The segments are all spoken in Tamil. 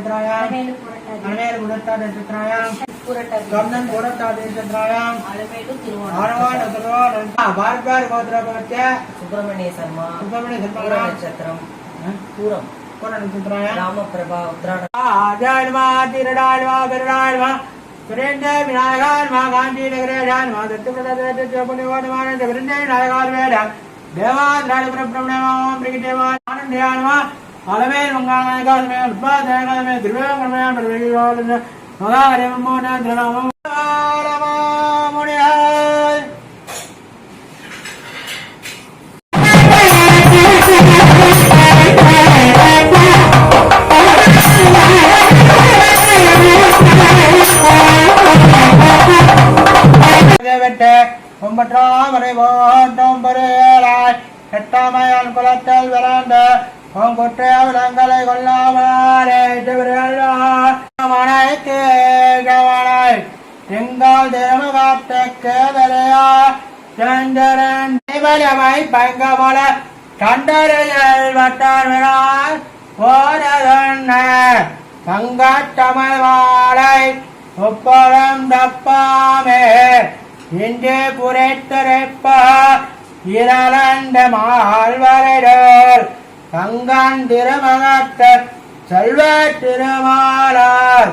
நட்சத்திராயாம் அலமேலு புரட்டாதி நட்சத்திராயாம் கண்ணன் புரட்டாதி நட்சத்திராயாம் ஆரவாடு பார்பார் கோத்திரபவத்ய சுப்பிரமணிய சர்மா நட்சத்திரம் பூரம் நட்சத்திராயாம் ராமபிரபா உத்ராட ஆஜாழ்வா திருடாழ்வா பெருடாழ்வா சுரேந்திர விநாயகான்மா காஞ்சி நகரேஷான்மா தத்துவமான விருந்தே விநாயகால் வேட தேவாதிராஜ பிரபிரமணமாம் பிரிகிதேவா ஆனந்தயான்மா அலமேல் மங்காநாயகாலமே உட்பாதேகாலமே திருவேங்கமயம் பிரவியோலமே மகாரேமோன திரணமம் முனியாய் ஒம்பற்றாமரை போட்டம் பொறையலாய் எட்டாமையான் குலத்தல் விளாண்ட கொற்றைய விலங்கலை கொல்லாமலாய் எங்கால் தேம காத்த கேதலையா சந்திரன் பங்கமல கண்டரையல் வட்டார் போதன பங்கத்தமிழ் வாழை ஒப்பரம் தப்பாமே இன்று புரைத்துரைப்ப இரண்ட மால்வரைடர் தங்கன் திருமகத்த செல்வ திருமாலார்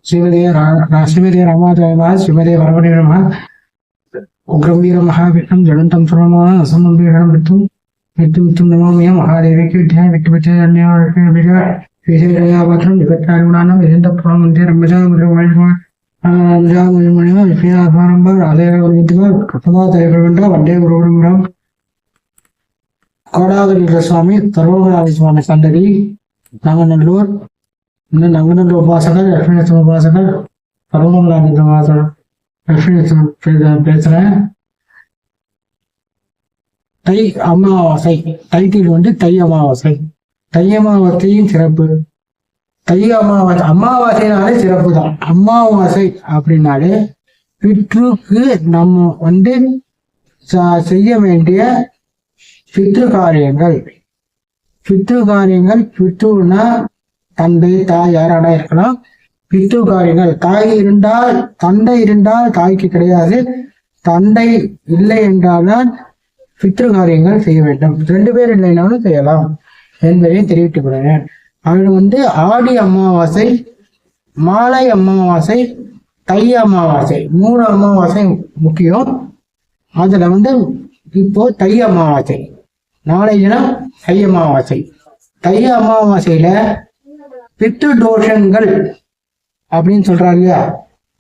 ஸ்ரீமதிய ராமாதேவா ஸ்ரீமதிய வரவணி நம உக்ரம் வீர மகாவிஷ்ணம் ஜலந்தம் சுரமான அசமம் வீரம் வித்தும் நித்தும் நமாமிய மகாதேவிக்கு வித்யா விஜயாபாத்திரம் விபத்தாரிகுணானம் விஜந்த புறாமந்திய ரம்பஜா முருகமணிமா விஸ்வநாபாரம்பர் ஆலயவித்துகள் சமாதேவண்ட வண்டே குருகுரம் கோடாவரி சுவாமி சர்வகராதி சுவாமி சந்ததி நாங்கநல்லூர் இன்னும் நங்கநல்லூர் உபாசகர் லட்சுமி உபாசகர் சர்வமங்கலாதி உபாசகர் லட்சுமி பேசுறேன். தை அமாவாசை டைட்டில் தை அமாவாசை. தை அமாவாசையின் சிறப்பு. தை அமாவாசைனாலே சிறப்பு தான். அமாவாசை அப்படின்னாலே பித்ருக்கு நம்ம செய்ய வேண்டிய பித்ரு காரியங்கள். பித்ருன்னா தந்தை தாய் யாரானா இருக்கலாம். பித்ரு காரியங்கள் தந்தை இருந்தால் தாய்க்கு கிடையாது. தந்தை இல்லை என்றால்தான் பித்ரு காரியங்கள் செய்ய வேண்டும். 2 பேர் இல்லைனாலும் செய்யலாம் என்பதை தெரிவித்துக் கொள்கிறேன். அவரு ஆடி அமாவாசை, மாலை அமாவாசை, தை அமாவாசை 3 அமாவாசை முக்கியம். அதுல இப்போ தை அமாவாசை, நாளை தினம் தை அமாவாசை. தை அமாவாசையில பித்ரு தோஷங்கள் அப்படின்னு சொல்றாங்க இல்லையா,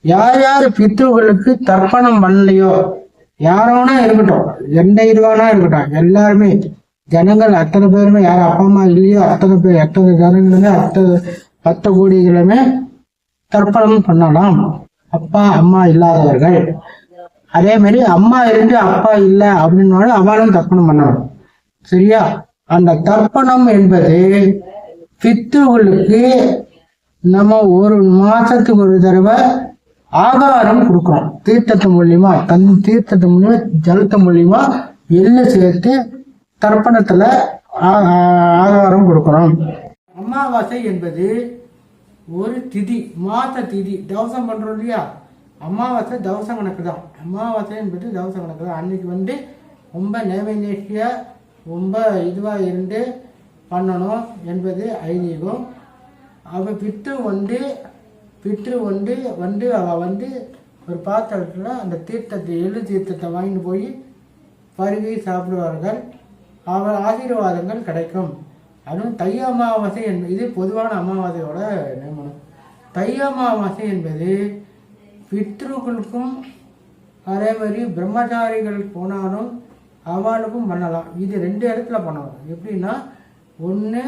யார் யார் பித்ருகளுக்கு தர்ப்பணம் பண்ணலையோ, யாரோனா இருக்கட்டும், எந்த இதுவானா இருக்கட்டும், எல்லாருமே ஜனங்கள் அத்தனை பேருமே, யார் அப்பா அம்மா இல்லையோ அத்தனை பேர், எத்தனை ஜனங்களுமே 10 கோடிகளுமே தர்ப்பணம் பண்ணலாம். அப்பா அம்மா இல்லாதவர்கள். அதே மாதிரி அம்மா இருந்து அப்பா இல்லை அப்படின்னாலும் அவளும் தர்ப்பணம் பண்ணணும். சரியா? அந்த தர்ப்பணம் என்பது பித்ருகளுக்கு நம்ம 1 மாசத்துக்கு ஒரு தடவை ஆகாரம் கொடுக்கணும். தீர்த்தத்து மூலியமா, தீர்த்தத்து மூலியமா, ஜலத்து மூலியமா எள்ளு சேர்த்து தர்ப்பணத்துல ஆகாரம் கொடுக்கணும். அமாவாசை என்பது ஒரு திதி, மாத திதி. தவசம் பண்றோம் இல்லையா, அமாவாசை தவச கணக்கு தான். அமாவாசை என்பது தவச கணக்கு தான். அன்னைக்கு ரொம்ப நேமையா ரொம்ப இதுவா இருந்து பண்ணணும் என்பது ஐதீகம். அவ பித்து பித்ரு அவள் ஒரு பாத்திரத்தில் அந்த தீர்த்தத்தை தீர்த்தத்தை வாங்கிட்டு போய் பருகி சாப்பிடுவார்கள். அவள் ஆசீர்வாதங்கள் கிடைக்கும். அதுவும் தை அமாவாசை என்பது இது பொதுவான அமாவாசையோட நியமனம். தை அமாவாசை என்பது பித்ருக்களுக்கும் அதே மாதிரி பிரம்மச்சாரிகள் போனாலும் அவளுக்கும் பண்ணலாம். இது 2 இடத்துல பண்ணலாம். எப்படின்னா, ஒன்று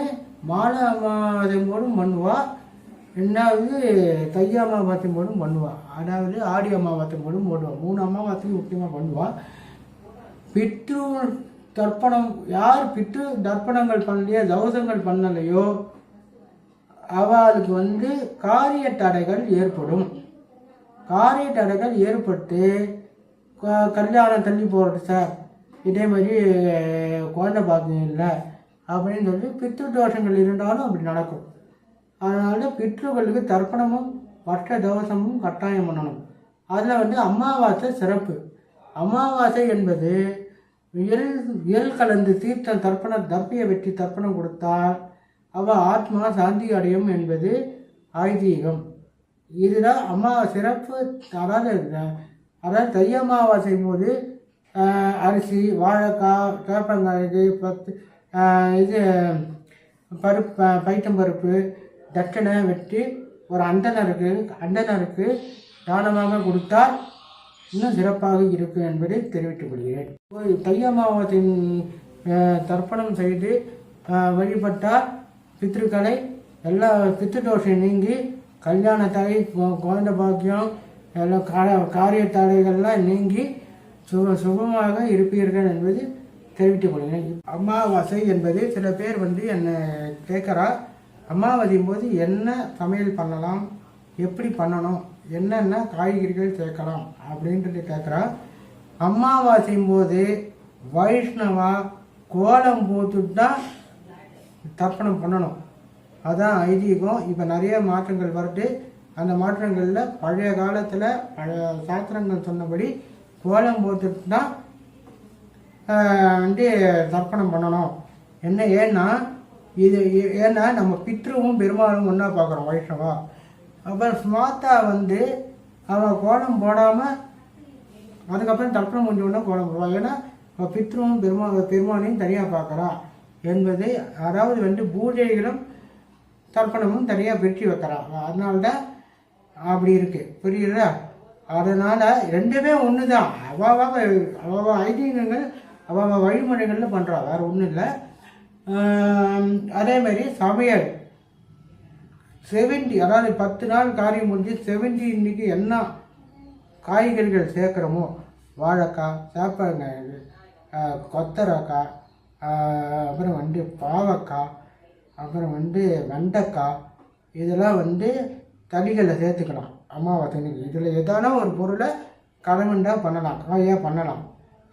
மாலை அமாவாசை போடும் பண்ணுவா, 2வது தை அமாவாசை போடும் பண்ணுவா, அதாவது ஆடி அமாவாசை போடும் போடுவாள். 3 அமாவாசையும் முக்கியமாக பண்ணுவாள். பித்ரு தர்ப்பணம் யார் பித்ரு தர்ப்பணங்கள் பண்ணலையோ தவசங்கள் பண்ணலையோ அவளுக்கு காரிய தடைகள் ஏற்படும். காரிய தடைகள் ஏற்பட்டு கல்யாணம் தள்ளி போகிறது சார், இதே மாதிரி குழந்தை பாக்கியம் இல்லை அப்படின்னு சொல்லி பித்ரு தோஷங்கள் இருந்தாலும் அப்படி நடக்கும். அதனால பித்ருக்களுக்கு தர்ப்பணமும் மற்ற தவசமும் கட்டாயம் பண்ணணும். அதில் அமாவாசை சிறப்பு. அமாவாசை என்பது இயல் கலந்து தீர்த்தம் தர்ப்பியை வெட்டி தர்ப்பணம் கொடுத்தால் அவள் ஆத்மா சாந்தி அடையும் என்பது ஐதீகம். இதுதான் சிறப்பு. அதாவது தை அமாவாசை போது அரிசி, வாழைக்காய், கேப்பங்காய்க்கு இது பருப்பு, பைத்தம்பருப்பு, தட்சணை வெட்டி ஒரு அந்தனருக்கு தானமாக கொடுத்தால் இன்னும் சிறப்பாக இருக்கும் என்பதை தெரிவித்துக் கொள்கிறேன். தை அமாவாசையின் தர்ப்பணம் செய்து வழிபட்டால் பித்ருக்களை எல்லா பித்ருதோஷம் நீங்கி கல்யாண தடை, குழந்தை பாக்கியம், எல்லாம் காரிய தடைகள்லாம் நீங்கி சுகமாக இருப்பீர்கள் என்பது தெரிவித்துக் கொள்கிறேன். அமாவாசை என்பது சில பேர் என்னை கேட்குறா, அமாவாசையும் போது என்ன சமையல் பண்ணலாம், எப்படி பண்ணணும், என்னென்ன காய்கறிகள் சேர்க்கலாம் அப்படின்றது கேட்குறா. அமாவாசையும் போது வைஷ்ணவா கோலம் போட்டுட்டு தான் தர்ப்பணம் பண்ணணும். அதான் ஐதீகம். இப்போ நிறைய மாற்றங்கள் வருது. அந்த மாற்றங்களில் பழைய காலத்தில் பழைய சாஸ்திரங்கள் சொன்னபடி கோலம் போட்டுட்டு தான் தர்ப்பணம் பண்ணணும். ஏன்னா நம்ம பித்ருவும் பெருமாளும் ஒன்றா பார்க்குறோம் வைஷ்ணவா. அப்புறம் ஸ்மாத்தா அவள் கோலம் போடாமல் அதுக்கப்புறம் தர்ப்பணம் கொஞ்சம் ஒன்றா கோலம் போடுவாள். ஏன்னா பித்ருவும் பெருமாளையும் தனியாக பார்க்குறா என்பது, அதாவது பூஜைகளும் தர்ப்பணமும் தனியாக பிரித்து வைக்கிறா. அதனால்தான் அப்படி இருக்குது, புரியுதா? அதனால் 2மே ஒன்று தான். அவ ஐதீகங்கள் அவ வழிமுறைகளில் பண்ணுறா, வேறு ஒன்றும் இல்லை. அதே மாதிரி சமையல் 70, அதாவது 10 நாள் காரியம் முடிஞ்சு 70 இன்னைக்கு என்ன காய்கறிகள் சேர்க்குறோமோ, வாழைக்காய், சேப்பங்காய், கொத்தரக்காய், அப்புறம் பாவக்காய், அப்புறம் வெண்டைக்காய், இதெல்லாம் தடிகளில் சேர்த்துக்கலாம் அமாவாசைக்கு. இதில் எதான ஒரு பொருளை கலவண்டாக பண்ணலாம், காயாக பண்ணலாம்.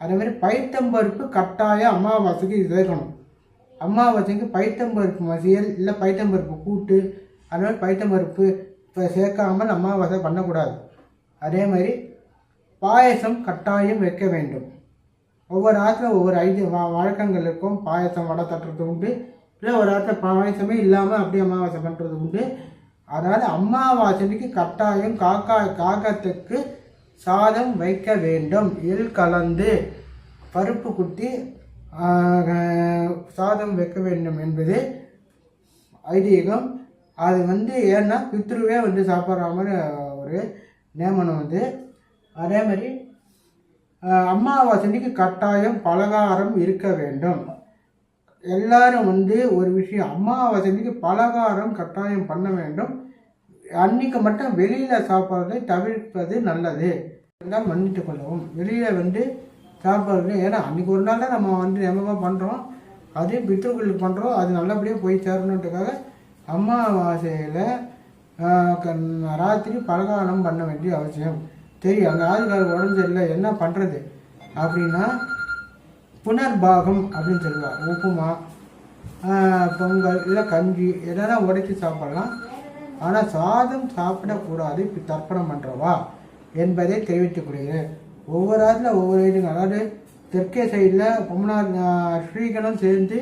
அதேமாதிரி பைத்தம்பருப்பு கட்டாயம் அமாவாசைக்கு சேர்க்கணும். அமாவாசைக்கு பைத்தம்பருப்பு மசியல் இல்லை பைத்தம்பருப்பு கூட்டு, அதனால் பைத்தம்பருப்பு இப்போ சேர்க்காமல் அமாவாசை பண்ணக்கூடாது. அதே மாதிரி பாயசம் கட்டாயம் வைக்க வேண்டும். ஒவ்வொரு ஆற்றுல ஒவ்வொரு வழக்கங்கள் இருக்கும். பாயசம் வடை தட்டுறது உண்டு, இல்லை ஒரு ஆற்றுல பாயசமே இல்லாமல் அப்படியே அமாவாசை பண்ணுறது உண்டு. அதனால் அமாவாசைக்கு கட்டாயம் காகத்துக்கு சாதம் வைக்க வேண்டும். எள் கலந்து பருப்பு குத்தி சாதம் வைக்க வேண்டும் என்பது ஐதீகம். அது ஏன்னா பித்ருவே சாப்பிட்ற மாதிரி ஒரு நியமனம். அதே மாதிரி அமாவாசைக்கு கட்டாயம் பலகாரம் இருக்க வேண்டும். எல்லாரும் ஒரு விஷயம், அமாவாசைக்கு பலகாரம் கட்டாயம் பண்ண வேண்டும். அன்னைக்கு மட்டும் வெளியில் சாப்பிட்றதை தவிர்ப்பது நல்லது. எல்லாம் மன்னித்து கொள்ளவும். வெளியில் சாப்பிட்றது, ஏன்னா அன்றைக்கி ஒரு நாள் தான் நம்ம நியமமாக பண்ணுறோம், அதே பித்ருக்களுக்கு பண்ணுறோம். அது நல்லபடியாக போய் சேரணுன்றதுக்காக அமாவாசையில் ராத்திரி பலகாரம் பண்ண வேண்டிய அவசியம். தெரியும், அங்கே ஆளுக்காரர் உடம்பு சரியில்லை, என்ன பண்ணுறது அப்படின்னா புனர்பாகம் அப்படின்னு சொல்லுவாள். உப்புமா, பொங்கல், இல்லை கஞ்சி எதனா உடைச்சி சாப்பிட்லாம். ஆனால் சாதம் சாப்பிடக்கூடாது தர்ப்பணம் பண்ணுறவா என்பதை தெரிவித்துக் கொள்கிறேன். ஒவ்வொரு ஆற்றில் ஒவ்வொரு இதுங்க, அதாவது தெற்கே சைடில் பொம்மனார் ஸ்ரீகளும் சேர்ந்து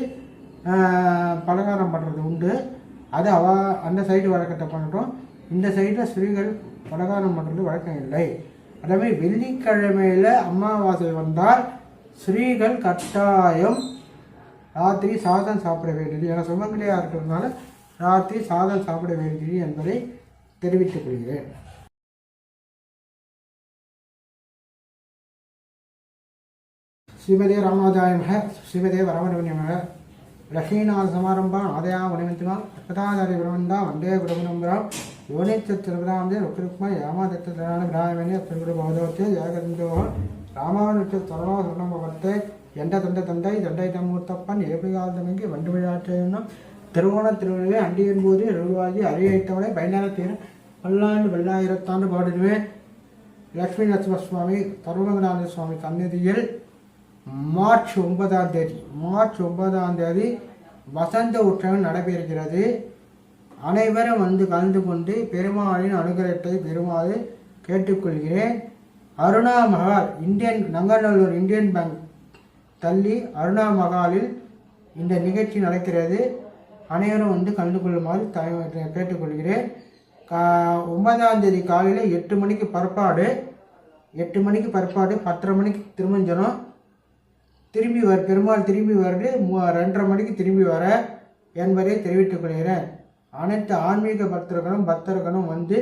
பலகாரம் பண்ணுறது உண்டு. அது அந்த சைடு வழக்கத்தை பண்ணுறோம். இந்த சைடில் ஸ்ரீகள் பலகாரம் பண்ணுறது வழக்கம் இல்லை. அதே வெள்ளிக்கிழமையில் அமாவாசை வந்தால் ஸ்ரீகள் கட்டாயம் ராத்திரி சாதம் சாப்பிட வேண்டியது. என சுமங்கலியாக இருக்கிறதுனால ராத்திரி சாதம் சாப்பிட வேண்டியது என்பதை தெரிவித்துக் கொள்கிறேன். ஸ்ரீமதே ராமானுஜாய ஸ்ரீமதே வரவண லக்ஷ்மீநாத சமாரம்பாம் ஆதயா மணிமந்திமாம் அற்பதாச்சாரிய பிரபந்தா வந்தே குருகுணம்பராம் யோனித்திரபிராமதே ருக்ருக்மா யாமாதத்திரான பிராமணி அத்திருகுரு பகவதோத்தே ஜெயகந்தோகம் ராமானுஜ தரணோ சுரணம்பவர்த்தே எந்த தண்டை தண்டை தம்மூர்த்தப்பன் ஏபிகாலத்தமைக்கு வண்டு விழாற்றையும் திருவோண திருவிழே அண்டியின் போது எழுவாகி அறியத்தவனை பயனாளத்தீரும் பல்லாண்டு வெள்ளாயிரத்தாண்டு பாடிடுவேன். லக்ஷ்மி நரசிம்மசுவாமி தருணகநாத சுவாமி சந்நிதியில் மார்ச் 9ஆம் தேதி வசந்த உற்சவம் நடைபெறுகிறது. அனைவரும் வந்து கலந்து கொண்டு பெருமாளின் அனுகிரகத்தை பெறுமாறு கேட்டுக்கொள்கிறேன். அருணா மகால் நங்கநல்லூர் இந்தியன் பேங்க் தள்ளி அருணா மகாலில் இந்த நிகழ்ச்சி நடக்கிறது. அனைவரும் வந்து கலந்து கொள்ளுமாறு கேட்டுக்கொள்கிறேன். 9ஆம் தேதி காலையில் 8 மணிக்கு பரப்பாடு 10:30 மணிக்கு திருமஞ்சனம் பெருமாள் திரும்பி வருது 2:30 மணிக்கு திரும்பி வர என்பதை தெரிவித்துக் கொள்கிறேன். அனைத்து ஆன்மீக பக்தர்களும் வந்து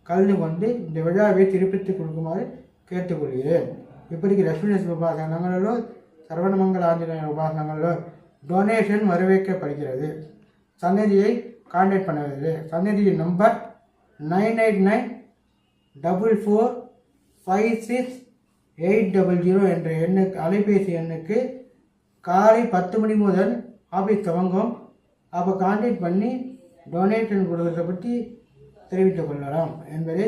கலந்து கொண்டு இந்த விழாவை திருப்பித்துக் கொடுக்குமாறு கேட்டுக்கொள்கிறேன். இப்படிக்கு லட்சுமி உபாசனங்களிலோ சரவணமங்கல ஆஞ்சநேயர் உபாசனங்களிலோ டொனேஷன் வரவேற்கப்படுகிறது. சன்னதியை கான்டாக்ட் பண்ணுவது. சன்னதியின் நம்பர் 9894456 என்ற எண்ணுக்கு அலைபேசி எண்ணுக்கு காலை 10 மணி முதல் ஆஃபீஸ் துவங்கும். அப்போ கான்டாக்ட் பண்ணி டொனேஷன் கொடுக்கறதை பற்றி தெரிவித்துக் கொள்ளலாம் என்பதை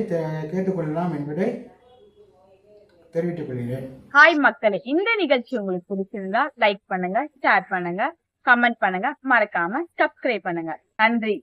தெரிவித்துக் கொள்கிறேன். ஹாய் மக்களே, இந்த நிகழ்ச்சி உங்களுக்கு பிடிச்சிருந்தா லைக் பண்ணுங்க, ஷேர் பண்ணுங்க, கமெண்ட் பண்ணுங்க, மறக்காம சப்ஸ்கிரைப் பண்ணுங்க. நன்றி.